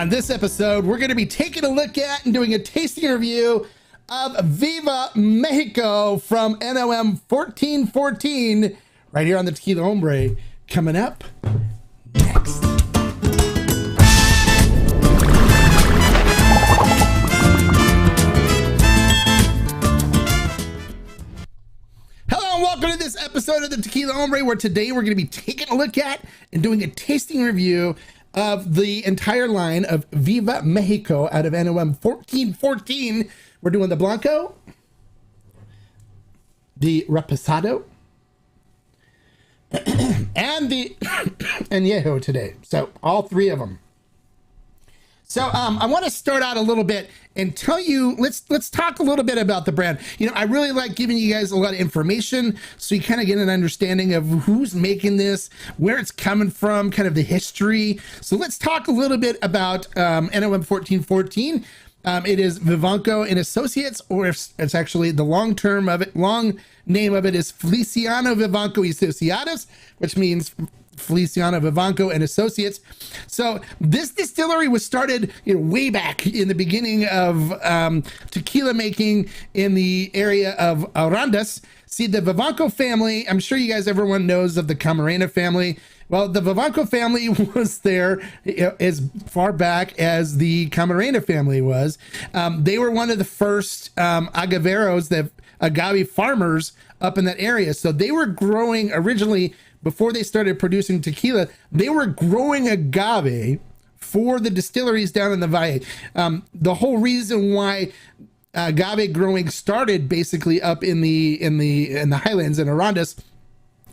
On this episode, we're going to be taking a look at and doing a tasting review of Viva Mexico from NOM 1414 right here on the Tequila Hombre. Coming up next. Hello and welcome to this episode of the Tequila Hombre, where today we're going to be taking a look at and doing a tasting review of the entire line of Viva Mexico out of NOM 1414. We're doing the Blanco, the Reposado, and the Anejo today. So all three of them. So I want to start out a little bit and tell you, let's talk a little bit about the brand. You know, I really like giving you guys a lot of information so you kind of get an understanding of who's making this, where it's coming from, kind of the history. So let's talk a little bit about NOM 1414. It is Vivanco and Associates, or it's actually the long name of it is Feliciano Vivanco y Asociados, which means Feliciano Vivanco and Associates. So this distillery was started, way back in the beginning of tequila making in the area of Arandas. See, the Vivanco family, I'm sure you guys, everyone knows of the Camarena family. Well, the Vivanco family was there as far back as the Camarena family was. They were one of the first agaveros, the agave farmers up in that area. So they were growing originally, before they started producing tequila, they were growing agave for the distilleries down in the Valle. The whole reason why agave growing started basically up in the highlands in Arandas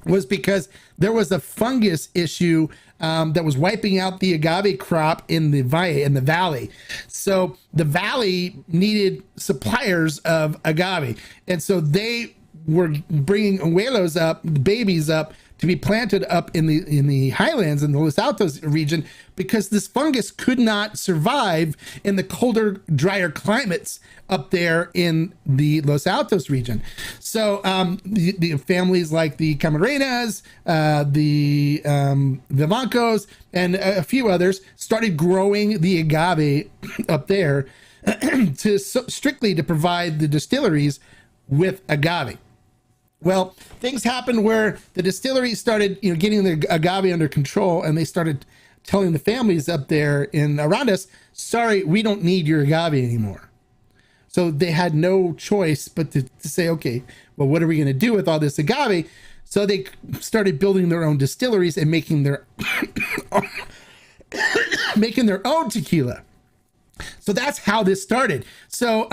was because there was a fungus issue that was wiping out the agave crop in the valley. So the valley needed suppliers of agave, and so they were bringing abuelos up, babies up, to be planted up in the highlands in the Los Altos region, because this fungus could not survive in the colder, drier climates up there in the Los Altos region. So the families like the Camarenas, the Vivancos, and a few others started growing the agave up there strictly to provide the distilleries with agave. Well, things happened where the distilleries started, getting the agave under control, and they started telling the families up there in Arandas, sorry, we don't need your agave anymore. So they had no choice but to say, okay, well, what are we going to do with all this agave? So they started building their own distilleries and making their own tequila. So that's how this started. So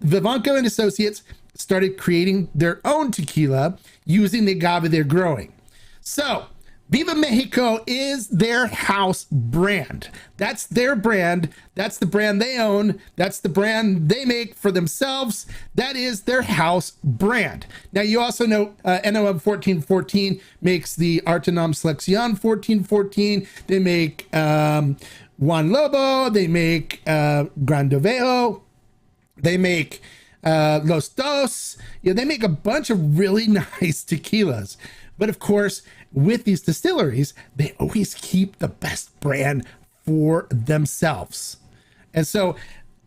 Vivanco and Associates started creating their own tequila using the agave they're growing. So Viva Mexico is their house brand. That's their brand. That's the brand they own. That's the brand they make for themselves. That is their house brand. Now, you also know NOM 1414 makes the Artenom Selección 1414. They make Juan Lobo. They make Grandoveo. They make Los Dos. They make a bunch of really nice tequilas. But of course, with these distilleries, they always keep the best brand for themselves. And so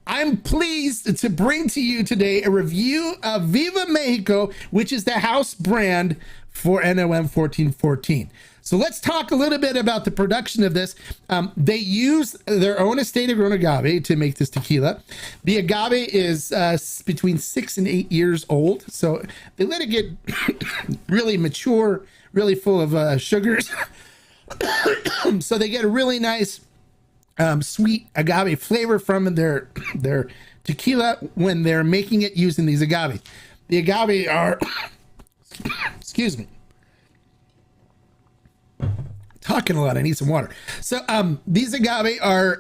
I'm pleased to bring to you today a review of Viva Mexico, which is the house brand for NOM 1414. So let's talk a little bit about the production of this. They use their own estate-grown agave to make this tequila. The agave is between 6 and 8 years old. So they let it get really mature, really full of sugars. So they get a really nice sweet agave flavor from their tequila when they're making it using these agave. The agave are, excuse me, talking a lot, I need some water. So these agave are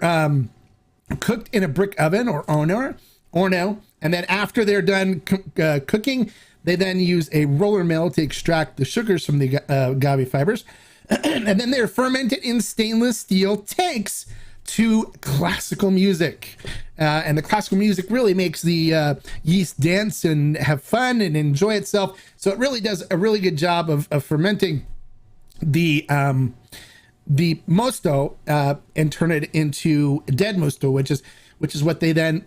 cooked in a brick oven or horno, and then after they're done cooking, they then use a roller mill to extract the sugars from the agave fibers, and then they're fermented in stainless steel tanks to classical music. And the classical music really makes the yeast dance and have fun and enjoy itself. So it really does a really good job of fermenting the the mosto and turn it into dead mosto, which is what they then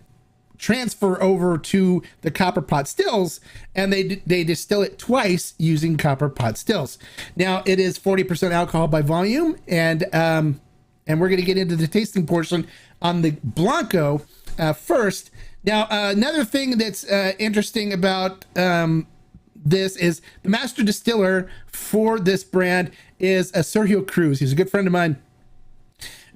transfer over to the copper pot stills, and they distill it twice using copper pot stills. Now it is 40% alcohol by volume, and we're going to get into the tasting portion on the Blanco first. Now another thing that's interesting about this is the master distiller for this brand is Sergio Cruz. He's a good friend of mine.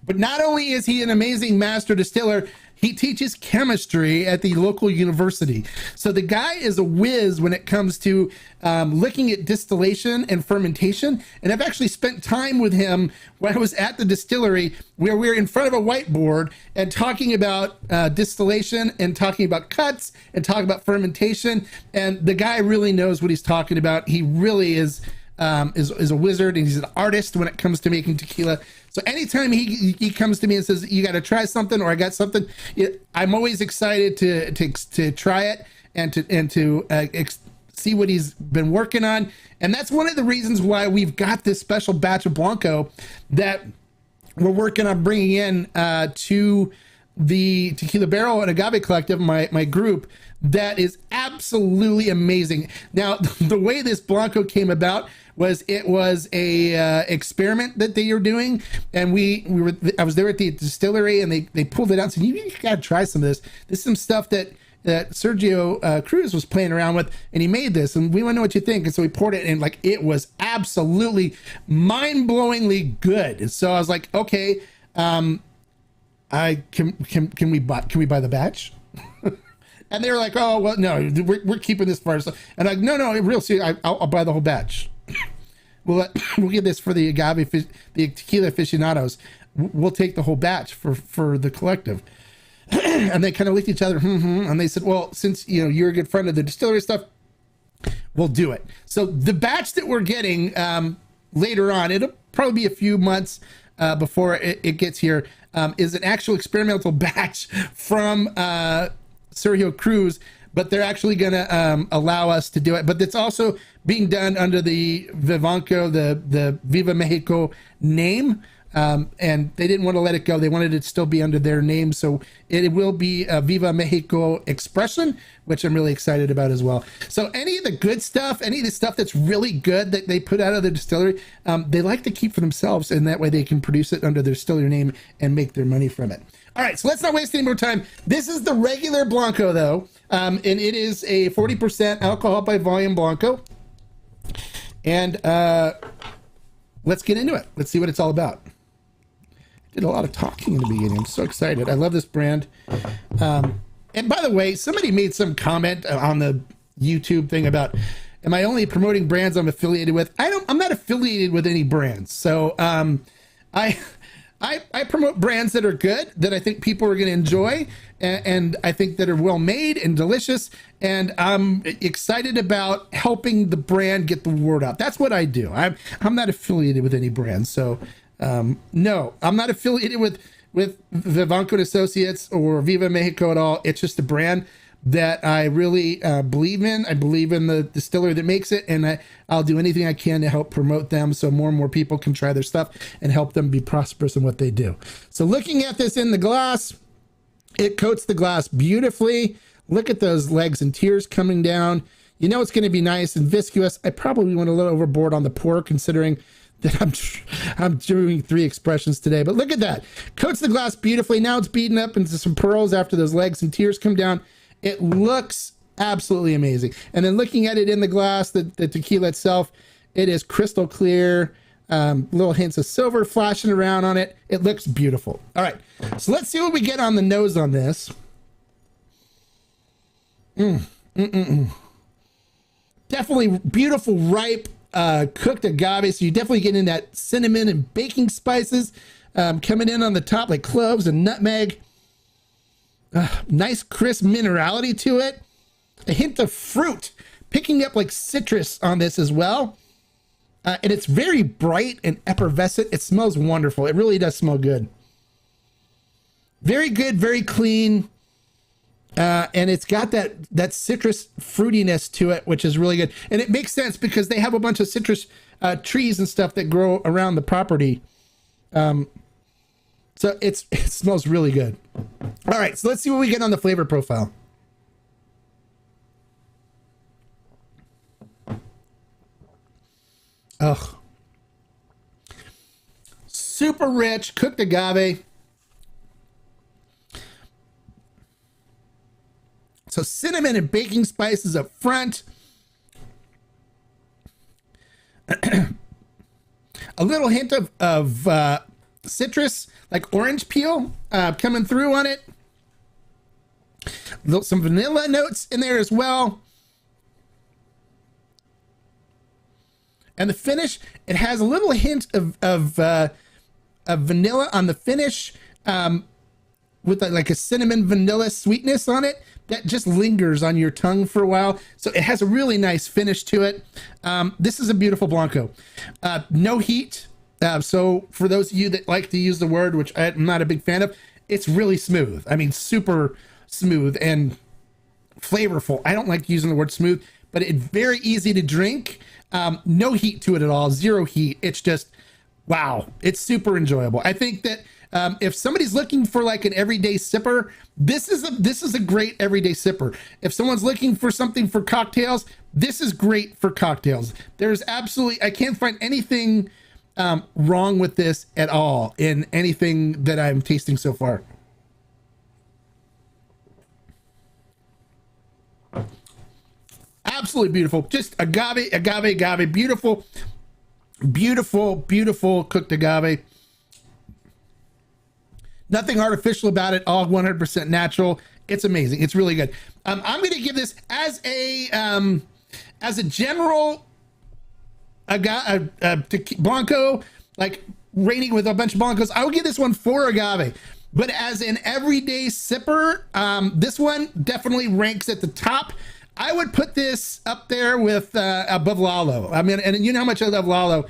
But not only is he an amazing master distiller, he teaches chemistry at the local university. So the guy is a whiz when it comes to looking at distillation and fermentation. And I've actually spent time with him when I was at the distillery, where we were in front of a whiteboard and talking about distillation and talking about cuts and talking about fermentation. And the guy really knows what he's talking about. He really is a wizard, and he's an artist when it comes to making tequila. So anytime he comes to me and says, you got to try something, or I got something, I'm always excited to try it and to see what he's been working on. And that's one of the reasons why we've got this special batch of Blanco that we're working on bringing in to the Tequila Barrel and Agave Collective, my group, that is absolutely amazing. Now, the way this Blanco came about was a experiment that they were doing, and I was there at the distillery, and they pulled it out and said, you gotta try some of this. This is some stuff that Sergio Cruz was playing around with, and he made this, and we want to know what you think. And so we poured it, and like, it was absolutely mind-blowingly good. And so I was like, okay, can we buy the batch? And they were like, oh, well, no, we're keeping this for ourselves. And I'm like, no, real serious, I'll buy the whole batch. We'll get this for the the tequila aficionados. We'll take the whole batch for the collective. And they kind of looked at each other, and they said, well, since you're a good friend of the distillery stuff, we'll do it. So the batch that we're getting later on, it'll probably be a few months before it gets here, is an actual experimental batch from Sergio Cruz, but they're actually going to allow us to do it. But it's also being done under the Vivanco, the Viva Mexico name. And they didn't want to let it go. They wanted it to still be under their name. So it will be a Viva Mexico expression, which I'm really excited about as well. So any of the good stuff, any of the stuff that's really good that they put out of the distillery, they like to keep for themselves, and that way they can produce it under their distillery name and make their money from it. All right, so let's not waste any more time. This is the regular Blanco, though, and it is a 40% alcohol by volume Blanco. And let's get into it. Let's see what it's all about. Did a lot of talking in the beginning. I'm so excited. I love this brand. And by the way, somebody made some comment on the YouTube thing about, am I only promoting brands I'm affiliated with? I'm not affiliated with any brands. So I promote brands that are good, that I think people are going to enjoy, and I think that are well made and delicious. And I'm excited about helping the brand get the word out. That's what I do. I'm not affiliated with any brand. So no, I'm not affiliated with Vivanco Associates or Viva Mexico at all. It's just a brand that I really believe in. I believe in the distiller that makes it, and I'll do anything I can to help promote them so more and more people can try their stuff and help them be prosperous in what they do. So looking at this in the glass, it coats the glass beautifully. Look at those legs and tiers coming down. You know it's going to be nice and viscous. I probably went a little overboard on the pour, considering that I'm doing 3 expressions today. But look at that. Coats the glass beautifully. Now it's beaten up into some pearls after those legs and tiers come down. It looks absolutely amazing. And then looking at it in the glass, the tequila itself, it is crystal clear. Little hints of silver flashing around on it. It looks beautiful. All right, so let's see what we get on the nose on this. Definitely beautiful, ripe, cooked agave. So you definitely get in that cinnamon and baking spices coming in on the top, like cloves and nutmeg. Nice crisp minerality to it. A hint of fruit, picking up like citrus on this as well. And it's very bright and effervescent. It smells wonderful. It really does smell good. Very good, very clean. And it's got that citrus fruitiness to it, which is really good. And it makes sense because they have a bunch of citrus trees and stuff that grow around the property. So it smells really good. All right, so let's see what we get on the flavor profile. Ugh. Super rich cooked agave. So cinnamon and baking spices up front. A little hint of citrus, like orange peel, coming through on it. Some vanilla notes in there as well. And the finish, it has a little hint of vanilla on the finish, with like a cinnamon vanilla sweetness on it that just lingers on your tongue for a while. So it has a really nice finish to it. This is a beautiful Blanco. No heat. So for those of you that like to use the word, which I'm not a big fan of, it's really smooth. I mean, super smooth and flavorful. I don't like using the word smooth, but it's very easy to drink. No heat to it at all. Zero heat. It's just, wow. It's super enjoyable. I think that if somebody's looking for like an everyday sipper, this is a great everyday sipper. If someone's looking for something for cocktails, this is great for cocktails. There's absolutely, I can't find anything wrong with this at all in anything that I'm tasting so far. Absolutely beautiful. Just agave, beautiful, beautiful, beautiful cooked agave. Nothing artificial about it, all 100% natural. It's amazing. It's really good. I'm going to give this as a general Blanco, like rating with a bunch of Blancos. I would give this one 4 agave. But as an everyday sipper, this one definitely ranks at the top. I would put this up there with above Lalo. I mean, and you know how much I love Lalo.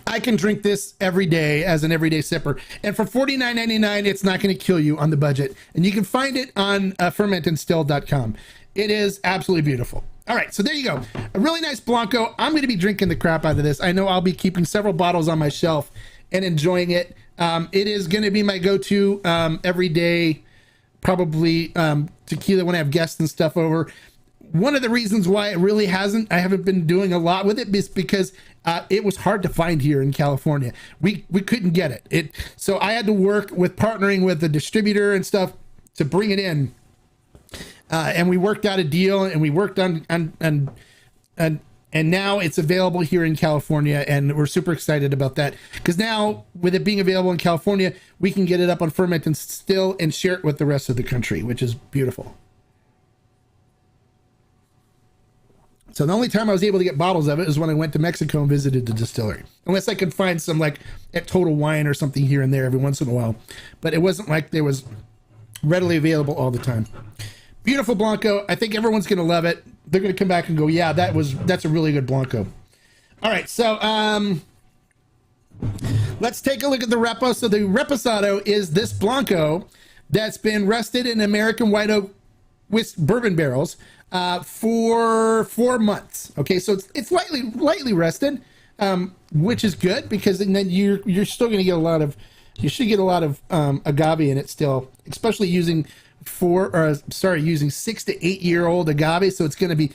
I can drink this every day as an everyday sipper. And for $49.99, it's not going to kill you on the budget. And you can find it on fermentandstill.com. It is absolutely beautiful. All right, so there you go. A really nice Blanco. I'm going to be drinking the crap out of this. I know I'll be keeping several bottles on my shelf and enjoying it. It is going to be my go-to every day, probably tequila when I have guests and stuff over. One of the reasons why I haven't been doing a lot with it is because it was hard to find here in California. We couldn't get it. So I had to work with partnering with the distributor and stuff to bring it in. And we worked out a deal, and we worked on and now it's available here in California, and we're super excited about that, because now with it being available in California, we can get it up on Ferment and Still and share it with the rest of the country, which is beautiful. So the only time I was able to get bottles of it is when I went to Mexico and visited the distillery. Unless I could find some like at Total Wine or something here and there every once in a while. But it wasn't like there was readily available all the time. Beautiful Blanco. I think everyone's going to love it. They're going to come back and go, yeah, that's a really good Blanco. All right, so let's take a look at the Repo. So the Reposado is this Blanco that's been rested in American white oak bourbon barrels for 4 months. Okay, so it's lightly rested, which is good, because then you're still going to get you should get a lot of agave in it still, especially using 6 to 8 year old agave. So it's going to be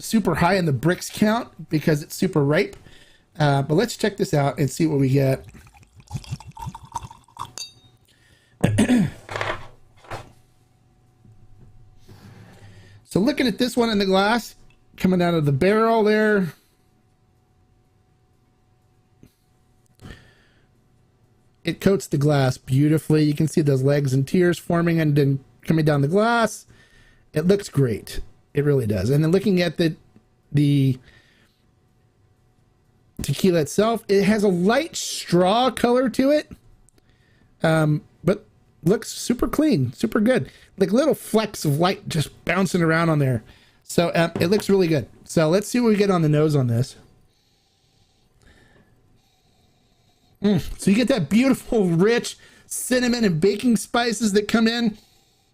super high in the bricks count because it's super ripe. But let's check this out and see what we get. So looking at this one in the glass, coming out of the barrel there. It coats the glass beautifully. You can see those legs and tears forming and then coming down the glass. It looks great. It really does. And then looking at the tequila itself, it has a light straw color to it, but looks super clean, super good. Like little flecks of light just bouncing around on there. So it looks really good. So let's see what we get on the nose on this. So you get that beautiful, rich cinnamon and baking spices that come in.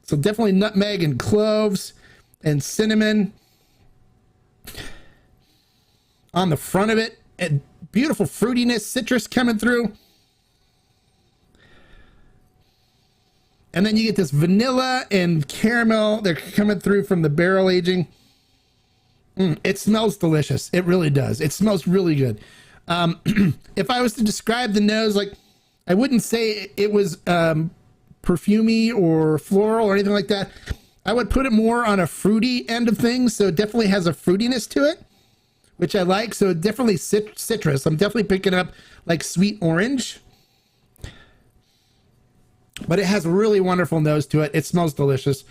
So definitely nutmeg and cloves and cinnamon on the front of it. And beautiful fruitiness, citrus coming through. And then you get this vanilla and caramel. They're coming through from the barrel aging. It smells delicious. It really does. It smells really good. If I was to describe the nose, like, I wouldn't say it was perfumey or floral or anything like that. I would put it more on a fruity end of things. So it definitely has a fruitiness to it, which I like. So definitely citrus. I'm definitely picking up like sweet orange. But it has a really wonderful nose to it. It smells delicious.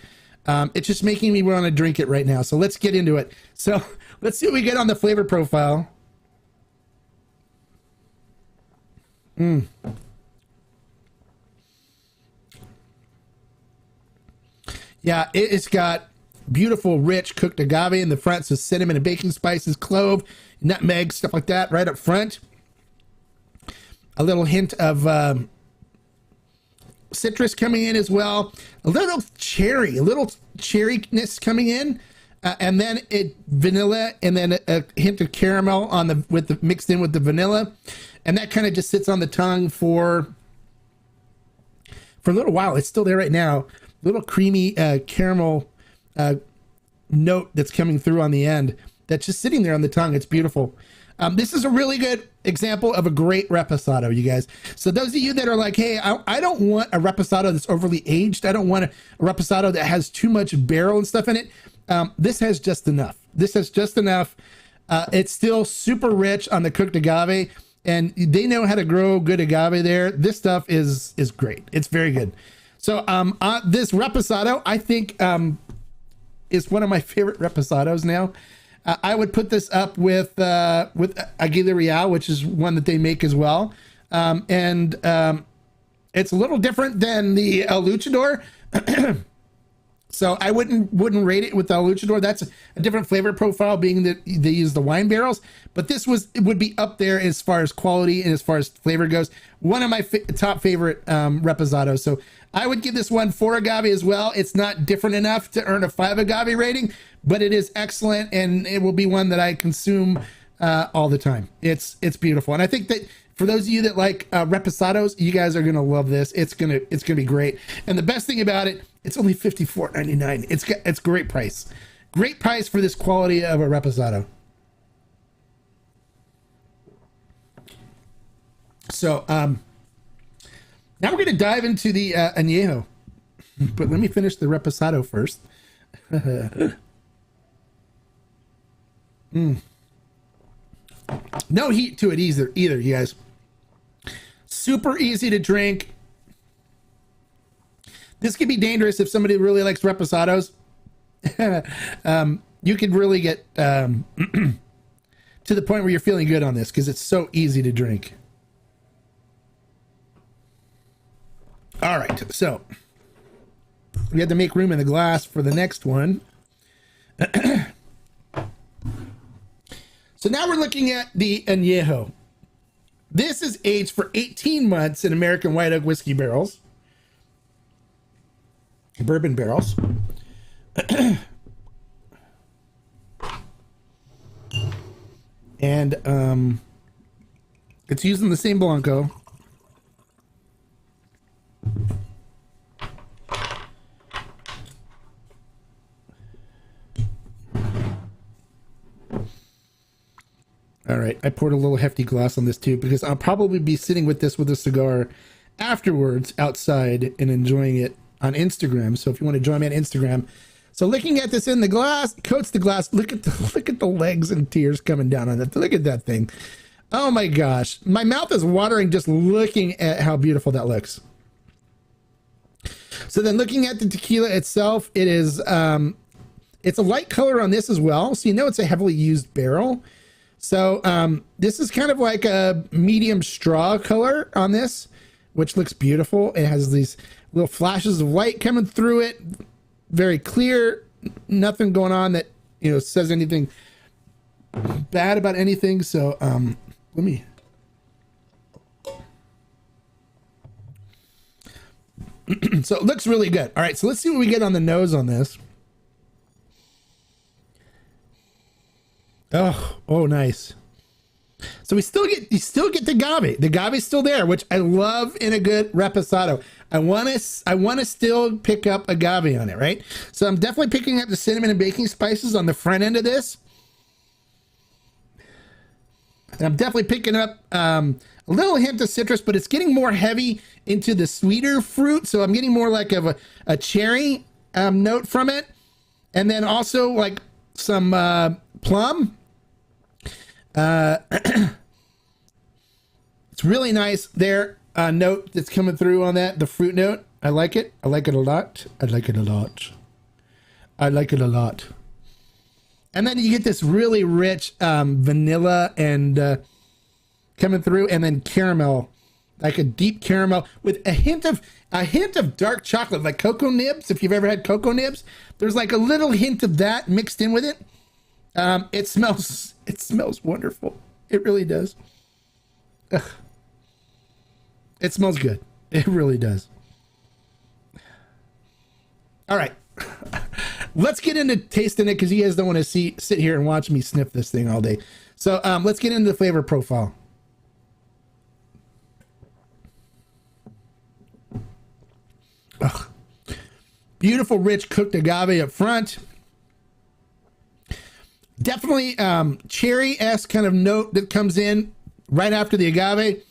It's just making me want to drink it right now. So let's get into it. So let's see what we get on the flavor profile. Yeah, it's got beautiful, rich cooked agave in the front. So cinnamon and baking spices, clove, nutmeg, stuff like that right up front. A little hint of citrus coming in as well. A little cherryness coming in. And then vanilla, and then a hint of caramel on the mixed in with the vanilla. And that kind of just sits on the tongue for a little while. It's still there right now. Little creamy caramel note that's coming through on the end. That's just sitting there on the tongue. It's beautiful. This is a really good example of a great reposado, you guys. So those of you that are like, hey, I don't want a reposado that's overly aged. I don't want a reposado that has too much barrel and stuff in it. This has just enough. It's still super rich on the cooked agave, and they know how to grow good agave there. This stuff is great. It's very good. So this reposado, I think, is one of my favorite reposados now. I would put this up with Aguila Real, which is one that they make as well. And it's a little different than the El Luchador. So I wouldn't rate it with the El Luchador. That's a different flavor profile, being that they use the wine barrels. But this would be up there as far as quality and as far as flavor goes. One of my top favorite reposados. So I would give this one 4 agave as well. It's not different enough to earn a 5 agave rating, but it is excellent, and it will be one that I consume all the time. It's beautiful, and I think that for those of you that like reposados, you guys are gonna love this. It's gonna be great. And the best thing about it, it's only $54.99. It's great price for this quality of a reposado. So now we're going to dive into the Anejo, but let me finish the reposado first. No heat to it either, you guys. Super easy to drink. This could be dangerous if somebody really likes reposados. You could really get to the point where you're feeling good on this because it's so easy to drink. All right, so we had to make room in the glass for the next one. So now we're looking at the Anejo. This is aged for 18 months in American white oak whiskey barrels, bourbon barrels. And it's using the same Blanco. All right, I poured a little hefty glass on this too because I'll probably be sitting with this with a cigar afterwards outside and enjoying it on Instagram. So if you want to join me on Instagram. So looking at this in the glass, coats the glass. Look at the legs and tears coming down on it. Look at that thing. Oh my gosh. My mouth is watering just looking at how beautiful that looks. So then looking at the tequila itself, it is it's a light color on this as well. So you know it's a heavily used barrel. So this is kind of like a medium straw color on this, which looks beautiful. It has these little flashes of light coming through it. Very clear. Nothing going on that, you know, says anything bad about anything. So let me. So it looks really good. All right, so let's see what we get on the nose on this. Oh, nice. So you still get the agave. The agave's still there, which I love in a good reposado. I want to still pick up agave on it, right? So I'm definitely picking up the cinnamon and baking spices on the front end of this. And I'm definitely picking up a little hint of citrus, but it's getting more heavy into the sweeter fruit. So I'm getting more like of a cherry note from it. And then also like some plum. It's really nice there. Note that's coming through on that, the fruit note. I like it. I like it a lot. I like it a lot. I like it a lot. And then you get this really rich vanilla and coming through, and then caramel, like a deep caramel with a hint of dark chocolate, like cocoa nibs. If you've ever had cocoa nibs, there's like a little hint of that mixed in with it. It smells wonderful. It really does. Ugh. It smells good. It really does. All right. Let's get into tasting it, because you guys don't want to sit here and watch me sniff this thing all day. So let's get into the flavor profile. Ugh. Beautiful, rich cooked agave up front. Definitely cherry-esque kind of note that comes in right after the agave,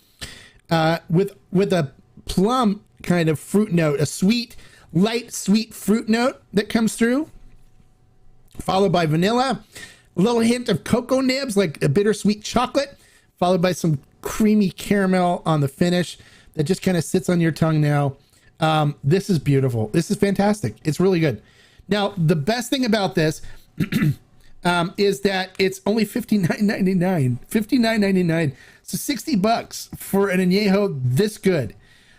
with a plum kind of fruit note, a sweet, light, sweet fruit note that comes through, followed by vanilla, a little hint of cocoa nibs, like a bittersweet chocolate, followed by some creamy caramel on the finish that just kind of sits on your tongue now. This is beautiful. This is fantastic. It's really good. Now, the best thing about this is that it's only $59.99. $59.99. So $60 for an añejo this good.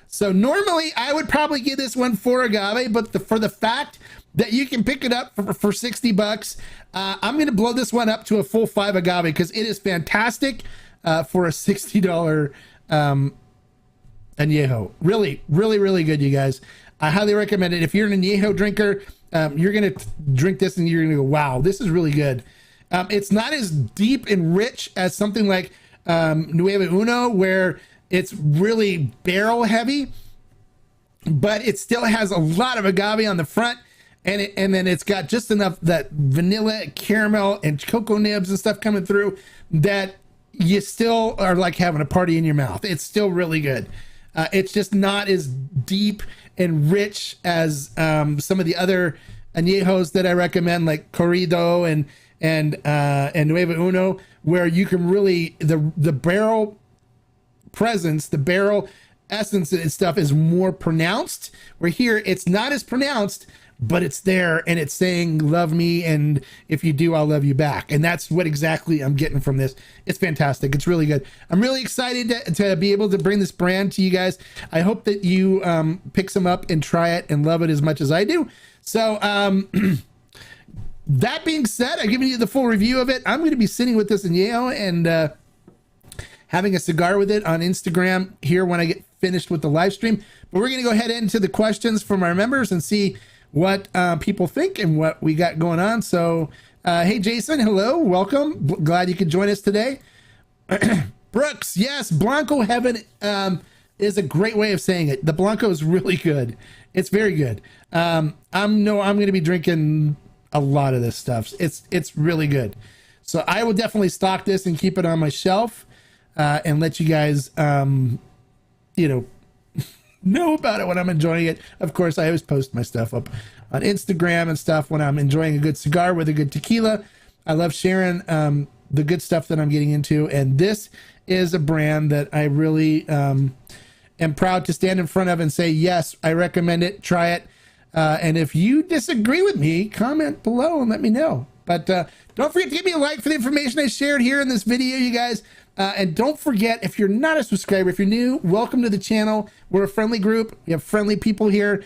So normally I would probably give this one 4 agave, but for the fact that you can pick it up for $60, I'm going to blow this one up to a full 5 agave, because it is fantastic for a $60 añejo. Really, really, really good, you guys. I highly recommend it. If you're an añejo drinker, you're going to drink this and you're going to go, wow, this is really good. It's not as deep and rich as something like Nueve Uno, where it's really barrel heavy, but it still has a lot of agave on the front, and then it's got just enough that vanilla, caramel, and cocoa nibs and stuff coming through that you still are like having a party in your mouth. It's still really good. It's just not as deep and rich as some of the other añejos that I recommend, like Corrido and Nueve Uno, where you can really the barrel presence, the barrel essence and stuff is more pronounced. Where here it's not as pronounced, but it's there and it's saying love me, and if you do, I'll love you back. And that's what exactly I'm getting from this. It's fantastic. It's really good. I'm really excited to be able to bring this brand to you guys. I hope that you pick some up and try it and love it as much as I do. So that being said, I've given you the full review of it. I'm going to be sitting with this añejo and having a cigar with it on Instagram here when I get finished with the live stream. But we're going to go ahead into the questions from our members and see what people think and what we got going on. So, hey, Jason, hello, welcome. Glad you could join us today. Brooks, yes, Blanco Heaven is a great way of saying it. The Blanco is really good. It's very good. I'm going to be drinking a lot of this stuff. It's really good. So I will definitely stock this and keep it on my shelf and let you guys, know about it when I'm enjoying it. Of course, I always post my stuff up on Instagram and stuff when I'm enjoying a good cigar with a good tequila. I love sharing the good stuff that I'm getting into, and this is a brand that I really am proud to stand in front of and say, yes, I recommend it. Try it. And if you disagree with me, comment below and let me know. But don't forget to give me a like for the information I shared here in this video, you guys. And don't forget, if you're not a subscriber, if you're new, welcome to the channel. We're a friendly group. We have friendly people here.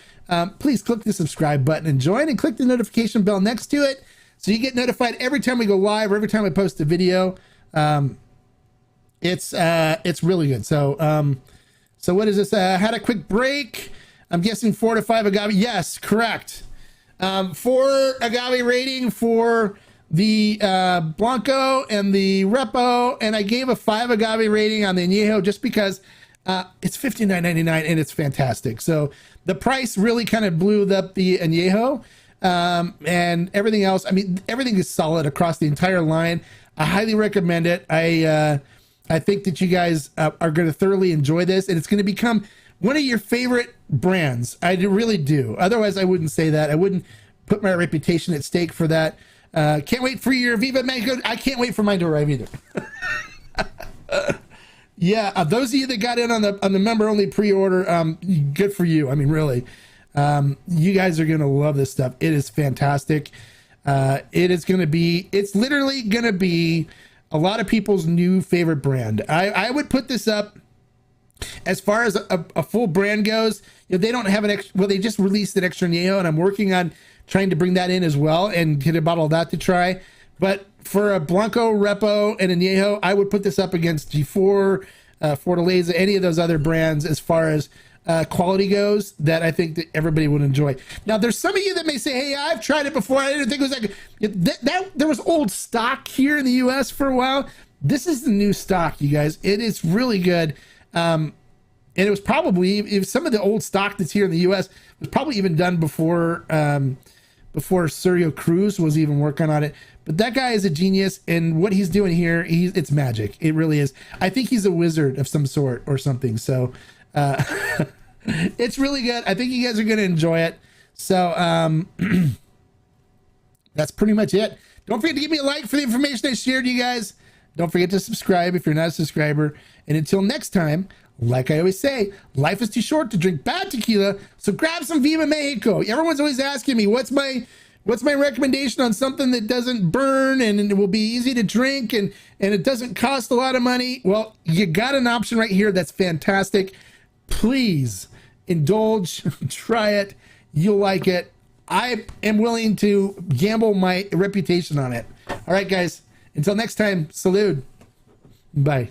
Please click the subscribe button and join, and click the notification bell next to it so you get notified every time we go live or every time I post a video. It's really good. So what is this? Had a quick break. I'm guessing 4 to 5 agave. Yes, correct. 4 agave rating for the Blanco and the Repo, and I gave a 5 agave rating on the Anejo just because it's $59.99 and it's fantastic. So the price really kind of blew up the Anejo, and everything else. I mean, everything is solid across the entire line. I highly recommend it. I think that you guys are going to thoroughly enjoy this, and it's going to become one of your favorite brands. I really do. Otherwise, I wouldn't say that. I wouldn't put my reputation at stake for that. Can't wait for your Viva Mexico. I can't wait for mine to arrive either. Yeah, those of you that got in on the member only pre-order, good for you. I mean, really, you guys are gonna love this stuff. It is fantastic. It's literally gonna be a lot of people's new favorite brand. I would put this up as far as a full brand goes. You know, they don't have an extra. Well, they just released an extra Anejo, and I'm working on trying to bring that in as well and get a bottle of that to try. But for a Blanco, Repo, and Anejo, I would put this up against G4, Fortaleza, any of those other brands as far as quality goes, that I think that everybody would enjoy. Now, there's some of you that may say, hey, I've tried it before. I didn't think it was that there was old stock here in the U.S. for a while. This is the new stock, you guys. It is really good. And it was probably, if some of the old stock that's here in the U.S. was probably even done before Sergio Cruz was even working on it. But that guy is a genius, and what he's doing here, it's magic. It really is. I think he's a wizard of some sort or something. So it's really good. I think you guys are going to enjoy it. So that's pretty much it. Don't forget to give me a like for the information I shared, you guys. Don't forget to subscribe if you're not a subscriber. And until next time, like I always say, life is too short to drink bad tequila, so grab some Viva Mexico. Everyone's always asking me, what's my recommendation on something that doesn't burn and it will be easy to drink and it doesn't cost a lot of money? Well, you got an option right here that's fantastic. Please indulge, try it. You'll like it. I am willing to gamble my reputation on it. All right, guys. Until next time, salud. Bye.